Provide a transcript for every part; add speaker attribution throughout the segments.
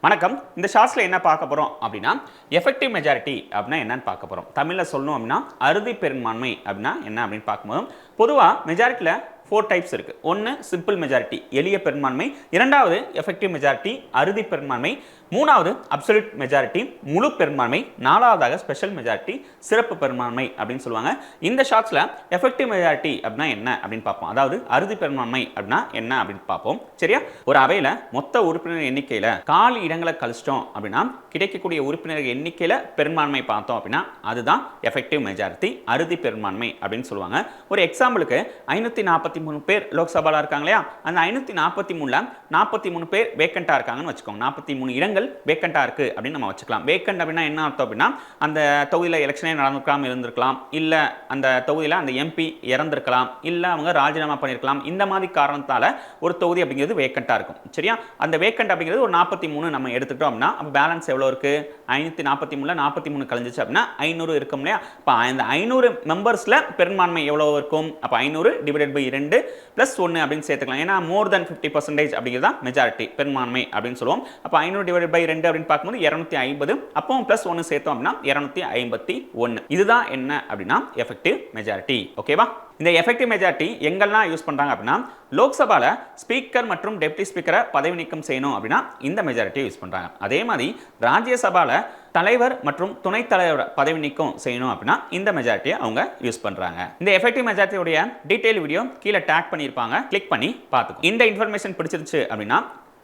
Speaker 1: வணக்கம். இந்த ஷார்ட்ஸ்ல என்ன பார்க்க போறோம் அப்படின்னா எஃபெக்டிவ் மெஜாரிட்டி அப்படின்னா என்னன்னு பார்க்க போறோம். தமிழ்ல சொல்லணும் அப்படின்னா அறுதி பெரும்பான்மை அப்படின்னா என்ன அப்படின்னு பார்க்கும்போது பொதுவா மெஜாரிட்டில 4 டைப்ஸ் இருக்கு. ஒன்று சிம்பிள் மெஜாரிட்டி எளிய பெரும்பான்மை, இரண்டாவது எஃபெக்டிவ் மெஜாரிட்டி அறுதி பெரும்பான்மை, மூணாவது அப்சல்யூட் மெஜாரிட்டி முழு பெரும்பான்மை, நாலாவதாக ஸ்பெஷல் மெஜாரிட்டி சிறப்பு பெரும்பான்மை அப்படின்னு சொல்லுவாங்க. இந்த ஷார்ட்ஸ்ல எஃபெக்டிவ் மெஜாரிட்டி அப்படின்னா என்ன அப்படின்னு பார்ப்போம். அதாவது அறுதி பெரும்பான்மை அப்படின்னா என்ன அப்படின்னு பார்ப்போம். சரியா? ஒரு அவையில மொத்த உறுப்பினர் எண்ணிக்கையில காலி இடங்களை கழிச்சிட்டோம் அப்படின்னா கிடைக்கக்கூடிய உறுப்பினர் எண்ணிக்கையில பெரும்பான்மை பார்த்தோம் அப்படின்னா அதுதான் எஃபெக்டிவ் மெஜாரிட்டி அறுதி பெரும்பான்மை அப்படின்னு சொல்லுவாங்க. ஒரு எக்ஸாம்பிளுக்கு 543 பேர் லோக்சபால இருக்காங்க இல்லையா, அந்த 543ல 43 பேர் வேக்கண்டா இருக்காங்கன்னு வச்சுக்கோங்க. 43 இடங்கள் வேக்கண்டா இருக்கு அப்படின்னு நம்ம வச்சுக்கலாம். வேக்கண்ட் அப்படின்னா என்ன அர்த்தம் அப்படின்னா அந்த தொகுதியில் எலெக்ஷனே நடந்துக்கலாம், இருந்திருக்கலாம், இல்ல அந்த தொகுதியில் அந்த எம்பி இறந்திருக்கலாம், இல்ல அவங்க ராஜினாமா பண்ணிருக்கலாம். இந்த மாதிரி காரணத்தால ஒரு தொகுதி அப்படிங்கிறது வேக்கண்டா இருக்கும். சரியா? அந்த வேக்கண்ட் அப்படிங்கிறது ஒரு 43 நம்ம எடுத்துக்கிட்டோம் அப்படின்னா பேலன்ஸ் எவ்வளவு இருக்கு? 543ல 43 கழிஞ்சிச்சு அப்படின்னா 500 இருக்கும் இல்லையா? அப்ப அந்த 500 மெம்பர்ஸ்ல பெரும்பான்மை எவ்வளவு இருக்கும்? அப்ப 500 டிவைடட் பை 2 பிளஸ் 1 அப்படின்னு சேர்த்துக்கலாம். ஏன்னா மோர் தென் 50% அப்படிங்கிறதா மெஜாரிட்டி பெரும்பான்மை அப்படின்னு சொல்லுவோம். அப்ப 500 டிவைடட் பை 2 அப்படின்னு பார்க்கும்போது 250, அப்போ பிளஸ் 1 சேர்த்தோம் அப்படின்னா 251. இதுதான் என்ன அப்படின்னா எஃபெக்டிவ் மெஜாரிட்டி. ஓகேவா? இந்த எஃபெக்டிவ் மெஜாரிட்டி எங்கெல்லாம் யூஸ் பண்றாங்க அப்படின்னா லோக்சபால ஸ்பீக்கர் மற்றும் டெப்டி ஸ்பீக்கரை பதவி நீக்கம் செய்யணும் அப்படின்னா இந்த மெஜாரிட்டியை யூஸ் பண்றாங்க. அதே மாதிரி ராஜ்யசபால தலைவர் மற்றும் துணைத் தலைவர் பதவி நீக்கம் செய்யணும் அப்படின்னா இந்த மெஜாரிட்டியை அவங்க யூஸ் பண்றாங்க. இந்த எஃபெக்டிவ் மெஜாரிட்டியோட டீடைல் வீடியோ கீழே டேக் பண்ணியிருப்பாங்க, கிளிக் பண்ணி பார்த்துக்கோங்க. இந்த இன்ஃபர்மேஷன் பிடிச்சிருச்சு அப்படின்னா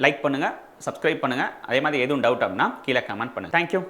Speaker 1: லைக் பண்ணுங்க, சப்ஸ்கிரைப் பண்ணுங்க. அதே மாதிரி எதுவும் டவுட் அப்படின்னா கீழே கமெண்ட் பண்ணுங்க. தேங்க்யூ.